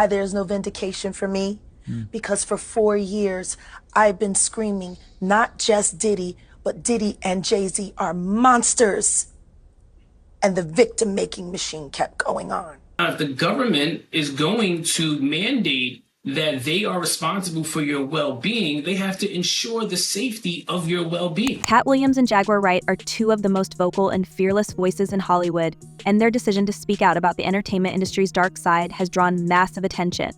There's no vindication for me because for 4 years I've been screaming not just Diddy, but Diddy and Jay-Z are monsters. And the victim-making machine kept going on. If the government is going to mandate that they are responsible for your well-being, they have to ensure the safety of your well-being. Katt Williams and Jaguar Wright are two of the most vocal and fearless voices in Hollywood, and their decision to speak out about the entertainment industry's dark side has drawn massive attention.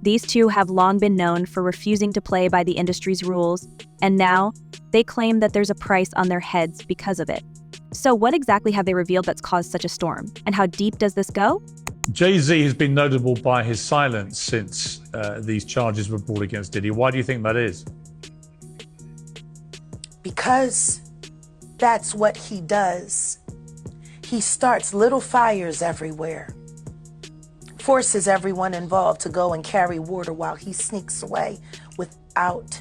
These two have long been known for refusing to play by the industry's rules, and now they claim that there's a price on their heads because of it. So what exactly have they revealed that's caused such a storm? And how deep does this go? Jay-Z has been notable by his silence since these charges were brought against Diddy. Why do you think that is? Because that's what he does. He starts little fires everywhere, forces everyone involved to go and carry water while he sneaks away without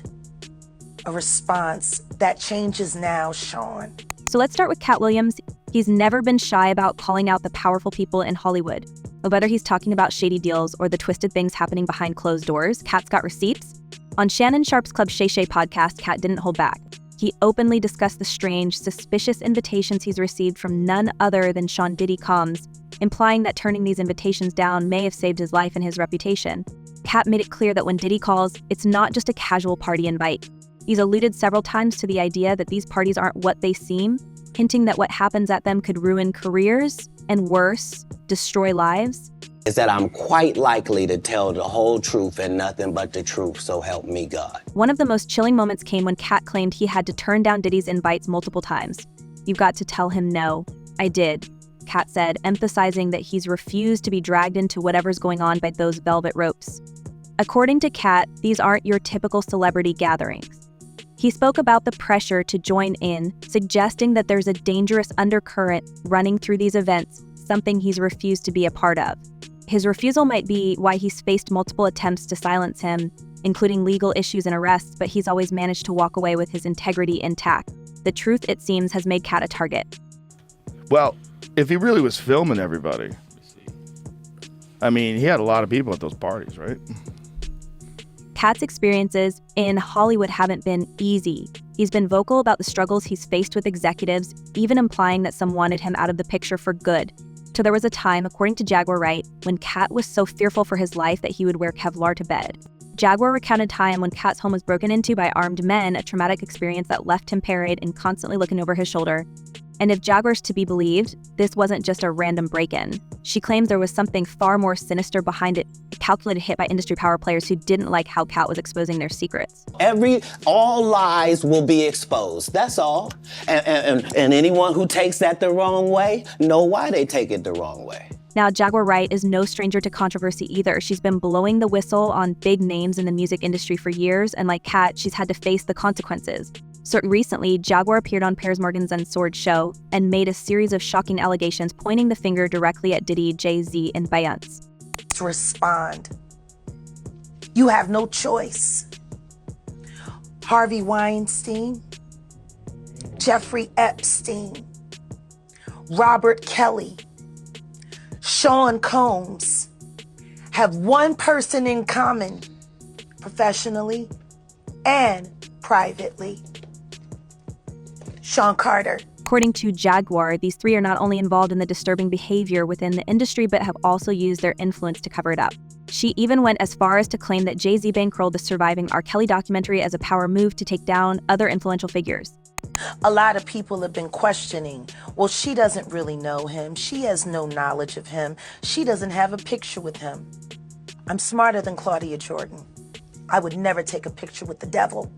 a response. That changes now, Sean. So let's start with Katt Williams. He's never been shy about calling out the powerful people in Hollywood. Whether he's talking about shady deals or the twisted things happening behind closed doors, Katt's got receipts. On Shannon Sharpe's Club Shay Shay podcast, Katt didn't hold back. He openly discussed the strange, suspicious invitations he's received from none other than Sean Diddy Combs, implying that turning these invitations down may have saved his life and his reputation. Katt made it clear that when Diddy calls, it's not just a casual party invite. He's alluded several times to the idea that these parties aren't what they seem, hinting that what happens at them could ruin careers and, worse, destroy lives. Is that I'm quite likely to tell the whole truth and nothing but the truth, so help me God. One of the most chilling moments came when Katt claimed he had to turn down Diddy's invites multiple times. "You've got to tell him no." "I did," Katt said, emphasizing that he's refused to be dragged into whatever's going on by those velvet ropes. According to Katt, these aren't your typical celebrity gatherings. He spoke about the pressure to join in, suggesting that there's a dangerous undercurrent running through these events, something he's refused to be a part of. His refusal might be why he's faced multiple attempts to silence him, including legal issues and arrests, but he's always managed to walk away with his integrity intact. The truth, it seems, has made Katt a target. Well, if he really was filming everybody, I mean, he had a lot of people at those parties, right? Katt's experiences in Hollywood haven't been easy. He's been vocal about the struggles he's faced with executives, even implying that some wanted him out of the picture for good. So there was a time, according to Jaguar Wright, when Katt was so fearful for his life that he would wear Kevlar to bed. Jaguar recounted time when Katt's home was broken into by armed men, a traumatic experience that left him paranoid and constantly looking over his shoulder. And if Jaguar's to be believed, this wasn't just a random break-in. She claims there was something far more sinister behind it, a calculated hit by industry power players who didn't like how Katt was exposing their secrets. All lies will be exposed, that's all. And anyone who takes that the wrong way, know why they take it the wrong way. Now, Jaguar Wright is no stranger to controversy either. She's been blowing the whistle on big names in the music industry for years, and like Katt, she's had to face the consequences. So recently, Jaguar appeared on Piers Morgan's Unsoared show and made a series of shocking allegations pointing the finger directly at Diddy, Jay-Z, and Beyonce. Respond. You have no choice. Harvey Weinstein, Jeffrey Epstein, Robert Kelly, Sean Combs have one person in common, professionally and privately: Sean Carter. According to Jaguar, these three are not only involved in the disturbing behavior within the industry, but have also used their influence to cover it up. She even went as far as to claim that Jay-Z bankrolled the surviving R. Kelly documentary as a power move to take down other influential figures. A lot of people have been questioning, well, she doesn't really know him. She has no knowledge of him. She doesn't have a picture with him. I'm smarter than Claudia Jordan. I would never take a picture with the devil.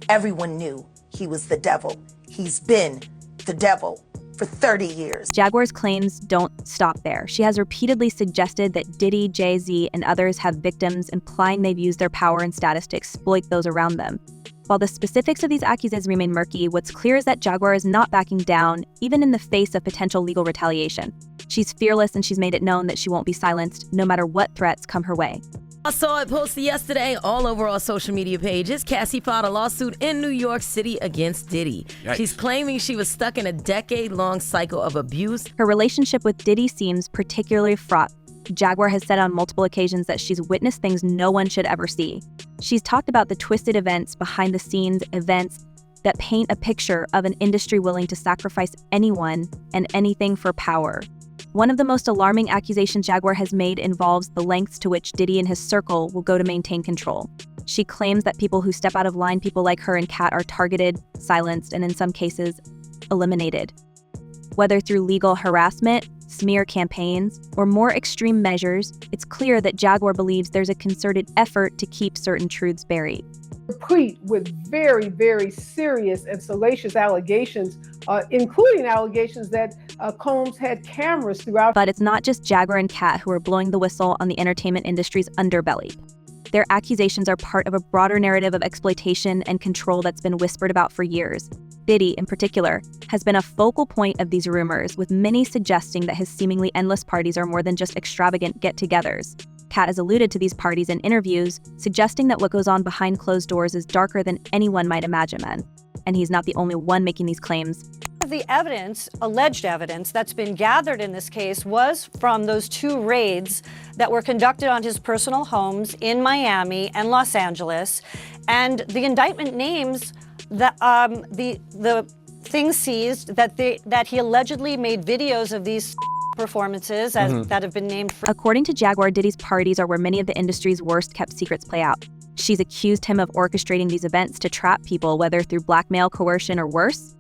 Everyone knew he was the devil. He's been the devil for 30 years. Jaguar's claims don't stop there. She has repeatedly suggested that Diddy, Jay-Z, and others have victims, implying they've used their power and status to exploit those around them. While the specifics of these accusations remain murky, what's clear is that Jaguar is not backing down, even in the face of potential legal retaliation. She's fearless, and she's made it known that she won't be silenced, no matter what threats come her way. I saw it posted yesterday all over our social media pages. Cassie filed a lawsuit in New York City against Diddy. Yikes. She's claiming she was stuck in a decade-long cycle of abuse. Her relationship with Diddy seems particularly fraught. Jaguar has said on multiple occasions that she's witnessed things no one should ever see. She's talked about the twisted events, behind-the-scenes events that paint a picture of an industry willing to sacrifice anyone and anything for power. One of the most alarming accusations Jaguar has made involves the lengths to which Diddy and his circle will go to maintain control. She claims that people who step out of line, people like her and Katt, are targeted, silenced, and in some cases, eliminated. Whether through legal harassment, smear campaigns, or more extreme measures, it's clear that Jaguar believes there's a concerted effort to keep certain truths buried. Replete with very, very serious and salacious allegations, including allegations that Combs had cameras throughout. But it's not just Jaguar and Katt who are blowing the whistle on the entertainment industry's underbelly. Their accusations are part of a broader narrative of exploitation and control that's been whispered about for years. Diddy, in particular, has been a focal point of these rumors, with many suggesting that his seemingly endless parties are more than just extravagant get-togethers. Katt has alluded to these parties in interviews, suggesting that what goes on behind closed doors is darker than anyone might imagine, and he's not the only one making these claims. The evidence, alleged evidence, that's been gathered in this case was from those 2 raids that were conducted on his personal homes in Miami and Los Angeles, and the indictment names the things seized that he allegedly made videos of these performances that have been named. According to Jaguar, Diddy's parties are where many of the industry's worst-kept secrets play out. She's accused him of orchestrating these events to trap people, whether through blackmail, coercion, or worse.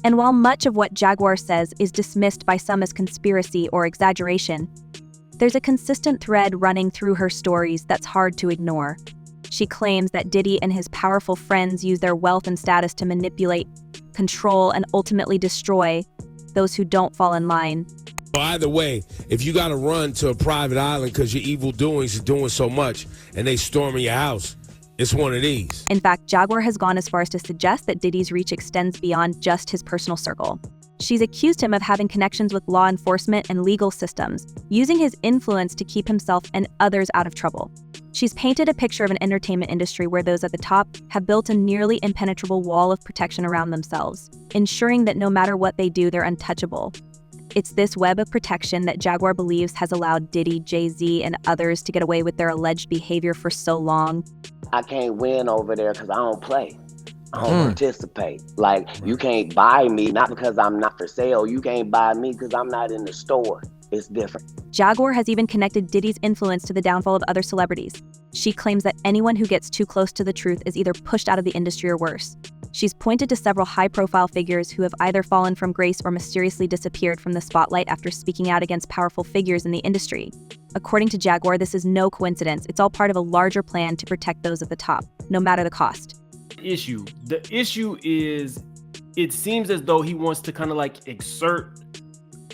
And while much of what Jaguar says is dismissed by some as conspiracy or exaggeration, there's a consistent thread running through her stories that's hard to ignore. She claims that Diddy and his powerful friends use their wealth and status to manipulate, control, and ultimately destroy those who don't fall in line. Either way, if you got to run to a private island because your evil doings is doing so much and they storming your house, it's one of these. In fact, Jaguar has gone as far as to suggest that Diddy's reach extends beyond just his personal circle. She's accused him of having connections with law enforcement and legal systems, using his influence to keep himself and others out of trouble. She's painted a picture of an entertainment industry where those at the top have built a nearly impenetrable wall of protection around themselves, ensuring that no matter what they do, they're untouchable. It's this web of protection that Jaguar believes has allowed Diddy, Jay-Z, and others to get away with their alleged behavior for so long. I can't win over there because I don't play. I don't participate. Like, you can't buy me, not because I'm not for sale. You can't buy me because I'm not in the store. It's different. Jaguar has even connected Diddy's influence to the downfall of other celebrities. She claims that anyone who gets too close to the truth is either pushed out of the industry or worse. She's pointed to several high-profile figures who have either fallen from grace or mysteriously disappeared from the spotlight after speaking out against powerful figures in the industry. According to Jaguar, this is no coincidence. It's all part of a larger plan to protect those at the top, no matter the cost. The issue is, it seems as though he wants to kind of like exert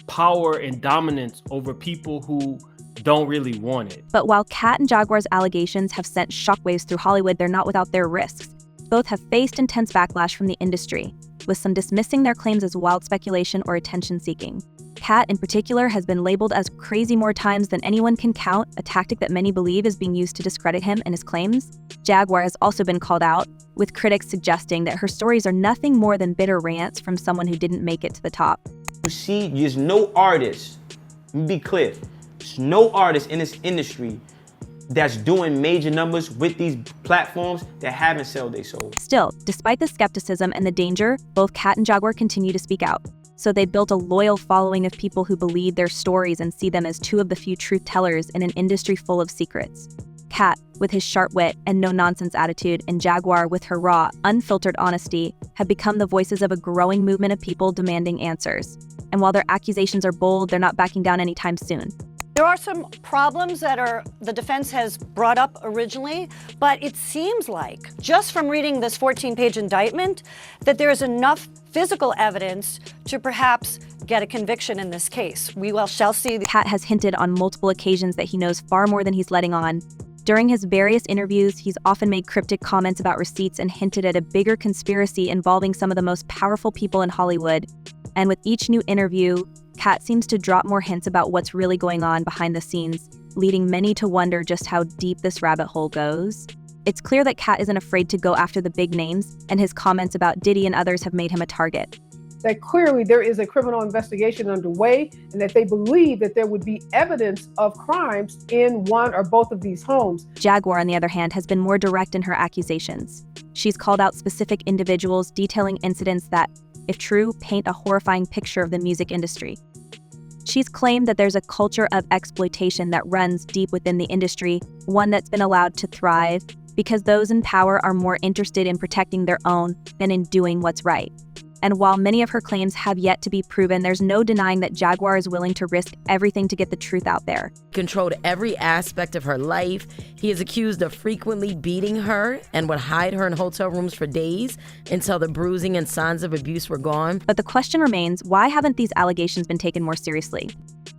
power and dominance over people who don't really want it. But while Katt and Jaguar's allegations have sent shockwaves through Hollywood, they're not without their risks. Both have faced intense backlash from the industry, with some dismissing their claims as wild speculation or attention-seeking. Katt, in particular, has been labeled as crazy more times than anyone can count, a tactic that many believe is being used to discredit him and his claims. Jaguar has also been called out, with critics suggesting that her stories are nothing more than bitter rants from someone who didn't make it to the top. There's no artist, let me be clear, there's no artist in this industry that's doing major numbers with these platforms that haven't sold their soul. Still, despite the skepticism and the danger, both Katt and Jaguar continue to speak out. So they built a loyal following of people who believe their stories and see them as two of the few truth tellers in an industry full of secrets. Katt, with his sharp wit and no-nonsense attitude, and Jaguar, with her raw, unfiltered honesty, have become the voices of a growing movement of people demanding answers. And while their accusations are bold, they're not backing down anytime soon. There are some problems that the defense has brought up originally, but it seems like, just from reading this 14-page indictment, that there is enough physical evidence to perhaps get a conviction in this case. We shall see. Katt has hinted on multiple occasions that he knows far more than he's letting on. During his various interviews, he's often made cryptic comments about receipts and hinted at a bigger conspiracy involving some of the most powerful people in Hollywood. And with each new interview, Katt seems to drop more hints about what's really going on behind the scenes, leading many to wonder just how deep this rabbit hole goes. It's clear that Katt isn't afraid to go after the big names, and his comments about Diddy and others have made him a target. that clearly there is a criminal investigation underway and that they believe that there would be evidence of crimes in one or both of these homes. Jaguar, on the other hand, has been more direct in her accusations. She's called out specific individuals, detailing incidents that, if true, paint a horrifying picture of the music industry. She's claimed that there's a culture of exploitation that runs deep within the industry, one that's been allowed to thrive because those in power are more interested in protecting their own than in doing what's right. And while many of her claims have yet to be proven, there's no denying that Jaguar is willing to risk everything to get the truth out there. Controlled every aspect of her life. He is accused of frequently beating her and would hide her in hotel rooms for days until the bruising and signs of abuse were gone. But the question remains, why haven't these allegations been taken more seriously?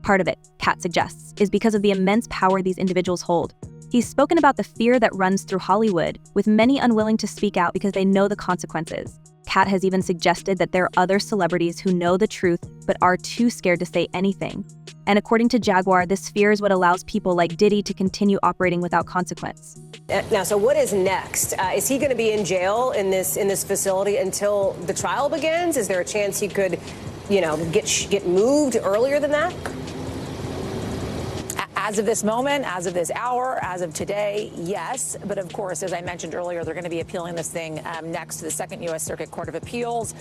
Part of it, Katt suggests, is because of the immense power these individuals hold. He's spoken about the fear that runs through Hollywood, with many unwilling to speak out because they know the consequences. Katt has even suggested that there are other celebrities who know the truth but are too scared to say anything. And according to Jaguar, this fear is what allows people like Diddy to continue operating without consequence. Now, so what is next? Is he going to be in jail in this facility until the trial begins? Is there a chance he could, get moved earlier than that? As of this moment, as of this hour, as of today, yes. But of course, as I mentioned earlier, they're going to be appealing this thing next to the Second U.S. Circuit Court of Appeals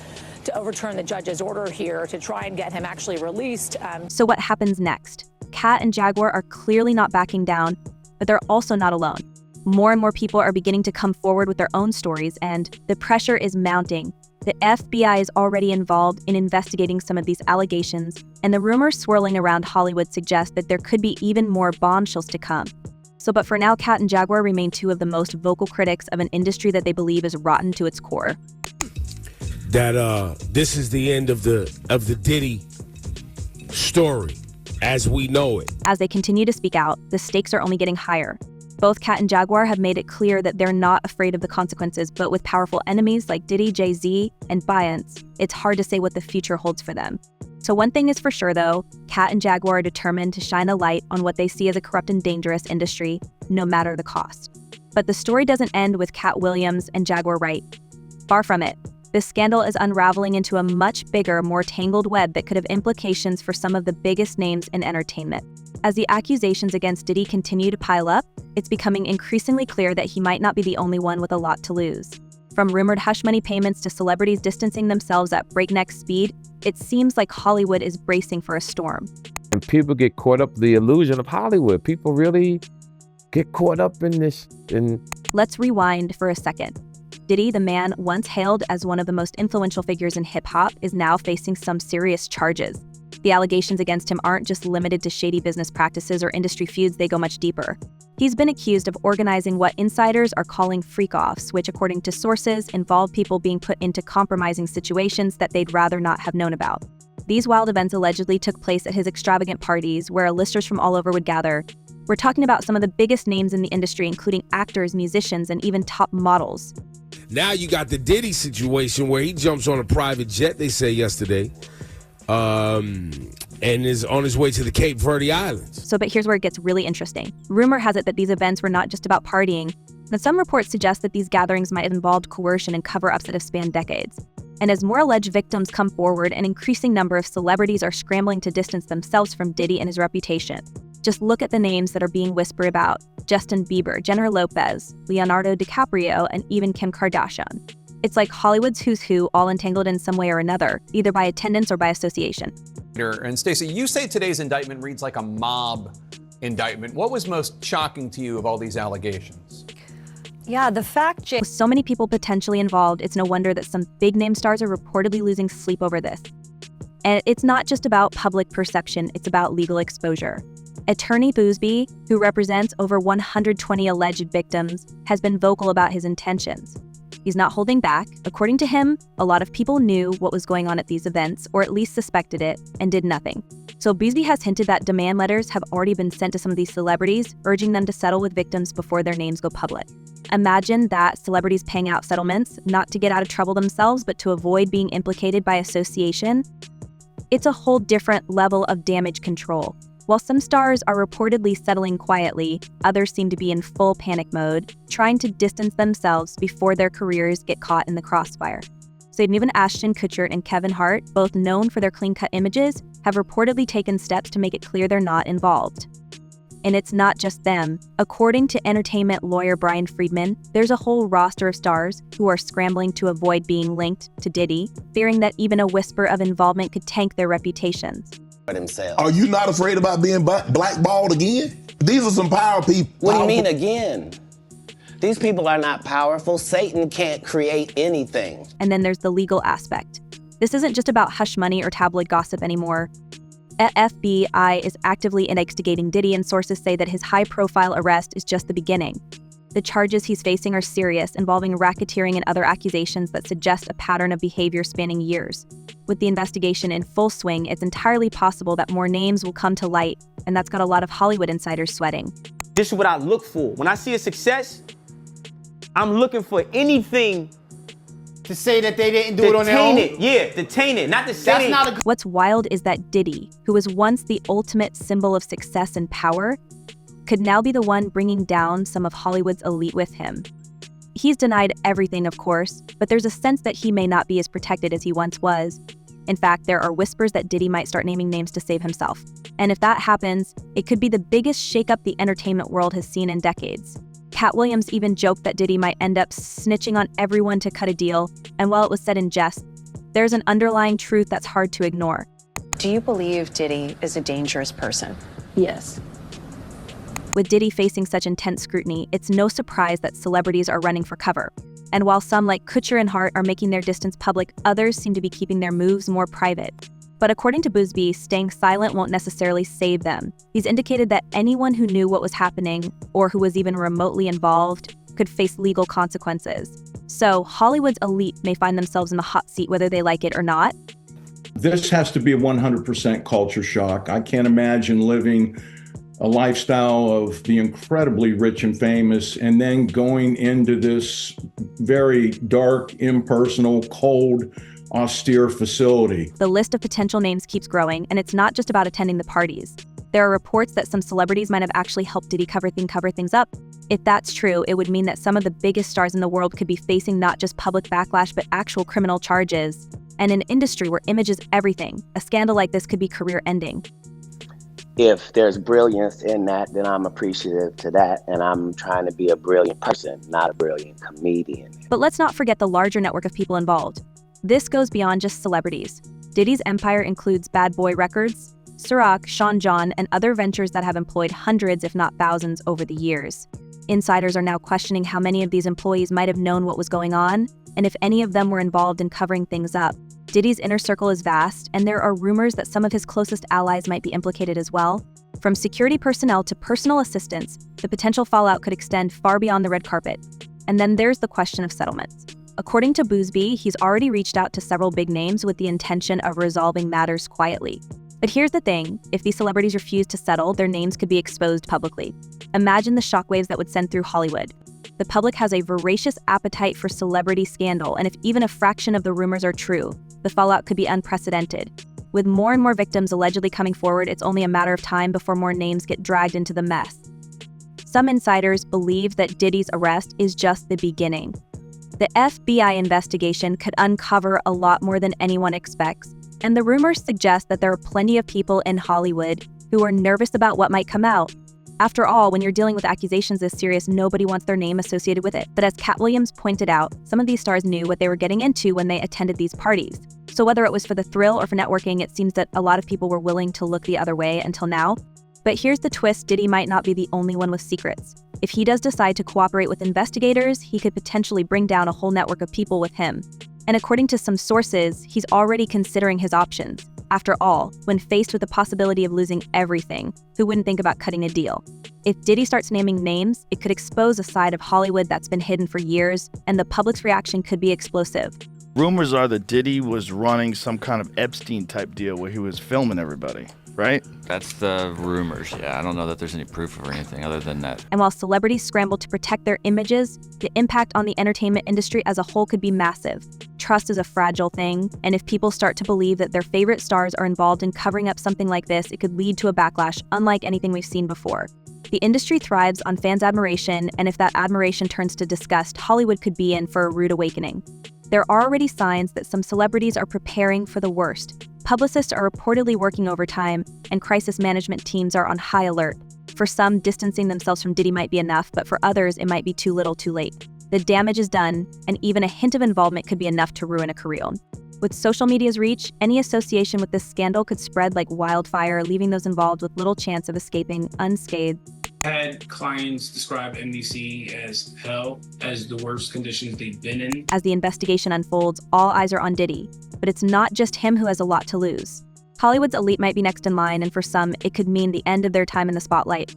to overturn the judge's order here to try and get him actually released. So what happens next? Katt and Jaguar are clearly not backing down, but they're also not alone. More and more people are beginning to come forward with their own stories, and the pressure is mounting. The FBI is already involved in investigating some of these allegations, and the rumors swirling around Hollywood suggest that there could be even more bombshells to come. But for now, Katt and Jaguar remain two of the most vocal critics of an industry that they believe is rotten to its core. That this is the end of the Diddy story as we know it. As they continue to speak out, the stakes are only getting higher. Both Katt and Jaguar have made it clear that they're not afraid of the consequences, but with powerful enemies like Diddy, Jay-Z, and Beyonce, it's hard to say what the future holds for them. So one thing is for sure though, Katt and Jaguar are determined to shine a light on what they see as a corrupt and dangerous industry, no matter the cost. But the story doesn't end with Katt Williams and Jaguar Wright. Far from it. This scandal is unraveling into a much bigger, more tangled web that could have implications for some of the biggest names in entertainment. As the accusations against Diddy continue to pile up, it's becoming increasingly clear that he might not be the only one with a lot to lose. From rumored hush money payments to celebrities distancing themselves at breakneck speed, it seems like Hollywood is bracing for a storm. And people get caught up in the illusion of Hollywood. People really get caught up in this. Let's rewind for a second. Diddy, the man once hailed as one of the most influential figures in hip-hop, is now facing some serious charges. The allegations against him aren't just limited to shady business practices or industry feuds, they go much deeper. He's been accused of organizing what insiders are calling freak-offs, which, according to sources, involve people being put into compromising situations that they'd rather not have known about. These wild events allegedly took place at his extravagant parties, where listers from all over would gather. We're talking about some of the biggest names in the industry, including actors, musicians, and even top models. Now you got the Diddy situation where he jumps on a private jet, they say yesterday, and is on his way to the Cape Verde Islands. But here's where it gets really interesting. Rumor has it that these events were not just about partying, but some reports suggest that these gatherings might have involved coercion and cover-ups that have spanned decades. And as more alleged victims come forward, an increasing number of celebrities are scrambling to distance themselves from Diddy and his reputation. Just look at the names that are being whispered about: Justin Bieber, Jennifer Lopez, Leonardo DiCaprio, and even Kim Kardashian. It's like Hollywood's who's who, all entangled in some way or another, either by attendance or by association. And Stacey, you say today's indictment reads like a mob indictment. What was most shocking to you of all these allegations? Yeah, the fact, Jay. With so many people potentially involved, it's no wonder that some big-name stars are reportedly losing sleep over this. And it's not just about public perception, it's about legal exposure. Attorney Boosby, who represents over 120 alleged victims, has been vocal about his intentions. He's not holding back. According to him, a lot of people knew what was going on at these events, or at least suspected it, and did nothing. So Boosby has hinted that demand letters have already been sent to some of these celebrities, urging them to settle with victims before their names go public. Imagine that, celebrities paying out settlements, not to get out of trouble themselves, but to avoid being implicated by association. It's a whole different level of damage control. While some stars are reportedly settling quietly, others seem to be in full panic mode, trying to distance themselves before their careers get caught in the crossfire. So even Ashton Kutcher and Kevin Hart, both known for their clean-cut images, have reportedly taken steps to make it clear they're not involved. And it's not just them. According to entertainment lawyer Brian Friedman, there's a whole roster of stars who are scrambling to avoid being linked to Diddy, fearing that even a whisper of involvement could tank their reputations. Are you not afraid about being blackballed again? These are some power people. What do you mean again? These people are not powerful. Satan can't create anything. And then there's the legal aspect. This isn't just about hush money or tabloid gossip anymore. FBI is actively investigating Diddy, and sources say that his high-profile arrest is just the beginning. The charges he's facing are serious, involving racketeering and other accusations that suggest a pattern of behavior spanning years. With the investigation in full swing, it's entirely possible that more names will come to light, and that's got a lot of Hollywood insiders sweating. This is what I look for. When I see a success, I'm looking for anything to say that they didn't do it on their own? Detain it, not to say it. What's wild is that Diddy, who was once the ultimate symbol of success and power, could now be the one bringing down some of Hollywood's elite with him. He's denied everything, of course, but there's a sense that he may not be as protected as he once was. In fact, there are whispers that Diddy might start naming names to save himself. And if that happens, it could be the biggest shakeup the entertainment world has seen in decades. Katt Williams even joked that Diddy might end up snitching on everyone to cut a deal, and while it was said in jest, there's an underlying truth that's hard to ignore. Do you believe Diddy is a dangerous person? Yes. With Diddy facing such intense scrutiny, it's no surprise that celebrities are running for cover. And while some like Kutcher and Hart are making their distance public, others seem to be keeping their moves more private. But according to Boosby, staying silent won't necessarily save them. He's indicated that anyone who knew what was happening, or who was even remotely involved, could face legal consequences. So Hollywood's elite may find themselves in the hot seat whether they like it or not. This has to be a 100% culture shock. I can't imagine living a lifestyle of the incredibly rich and famous and then going into this very dark, impersonal, cold, austere facility. The list of potential names keeps growing, and it's not just about attending the parties. There are reports that some celebrities might have actually helped Diddy cover things up. If that's true, it would mean that some of the biggest stars in the world could be facing not just public backlash, but actual criminal charges. And in an industry where image is everything, a scandal like this could be career-ending. If there's brilliance in that, then I'm appreciative to that, and I'm trying to be a brilliant person, not a brilliant comedian. But let's not forget the larger network of people involved. This goes beyond just celebrities. Diddy's empire includes Bad Boy Records, Ciroc, Sean John, and other ventures that have employed hundreds, if not thousands, over the years. Insiders are now questioning how many of these employees might have known what was going on, and if any of them were involved in covering things up. Diddy's inner circle is vast, and there are rumors that some of his closest allies might be implicated as well. From security personnel to personal assistants, the potential fallout could extend far beyond the red carpet. And then there's the question of settlements. According to Boosby, he's already reached out to several big names with the intention of resolving matters quietly. But here's the thing, if these celebrities refuse to settle, their names could be exposed publicly. Imagine the shockwaves that would send through Hollywood. The public has a voracious appetite for celebrity scandal, and if even a fraction of the rumors are true, the fallout could be unprecedented. With more and more victims allegedly coming forward, it's only a matter of time before more names get dragged into the mess. Some insiders believe that Diddy's arrest is just the beginning. The FBI investigation could uncover a lot more than anyone expects, and the rumors suggest that there are plenty of people in Hollywood who are nervous about what might come out. After all, when you're dealing with accusations this serious, nobody wants their name associated with it. But as Katt Williams pointed out, some of these stars knew what they were getting into when they attended these parties. So whether it was for the thrill or for networking, it seems that a lot of people were willing to look the other way until now. But here's the twist, Diddy might not be the only one with secrets. If he does decide to cooperate with investigators, he could potentially bring down a whole network of people with him. And according to some sources, he's already considering his options. After all, when faced with the possibility of losing everything, who wouldn't think about cutting a deal? If Diddy starts naming names, it could expose a side of Hollywood that's been hidden for years, and the public's reaction could be explosive. Rumors are that Diddy was running some kind of Epstein-type deal where he was filming everybody, right? That's the rumors, yeah. I don't know that there's any proof or anything other than that. And while celebrities scramble to protect their images, the impact on the entertainment industry as a whole could be massive. Trust is a fragile thing, and if people start to believe that their favorite stars are involved in covering up something like this, it could lead to a backlash unlike anything we've seen before. The industry thrives on fans' admiration, and if that admiration turns to disgust, Hollywood could be in for a rude awakening. There are already signs that some celebrities are preparing for the worst. Publicists are reportedly working overtime, and crisis management teams are on high alert. For some, distancing themselves from Diddy might be enough, but for others, it might be too little too late. The damage is done, and even a hint of involvement could be enough to ruin a career. With social media's reach, any association with this scandal could spread like wildfire, leaving those involved with little chance of escaping unscathed. Had clients describe NBC as hell, as the worst conditions they've been in. As the investigation unfolds, all eyes are on Diddy, but it's not just him who has a lot to lose. Hollywood's elite might be next in line, and for some, it could mean the end of their time in the spotlight.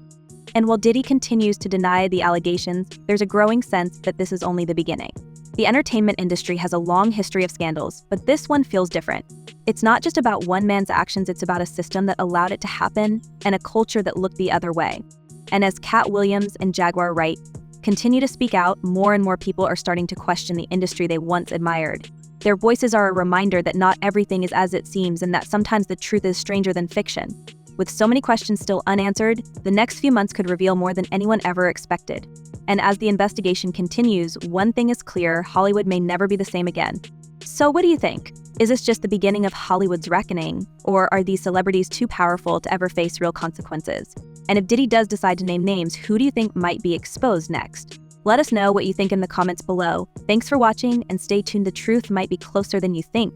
And while Diddy continues to deny the allegations, there's a growing sense that this is only the beginning. The entertainment industry has a long history of scandals, but this one feels different. It's not just about one man's actions, it's about a system that allowed it to happen and a culture that looked the other way. And as Katt Williams and Jaguar Wright continue to speak out, more and more people are starting to question the industry they once admired. Their voices are a reminder that not everything is as it seems and that sometimes the truth is stranger than fiction. With so many questions still unanswered, the next few months could reveal more than anyone ever expected. And as the investigation continues, one thing is clear: Hollywood may never be the same again. So what do you think? Is this just the beginning of Hollywood's reckoning? Or are these celebrities too powerful to ever face real consequences? And if Diddy does decide to name names, who do you think might be exposed next? Let us know what you think in the comments below. Thanks for watching, and stay tuned. The truth might be closer than you think.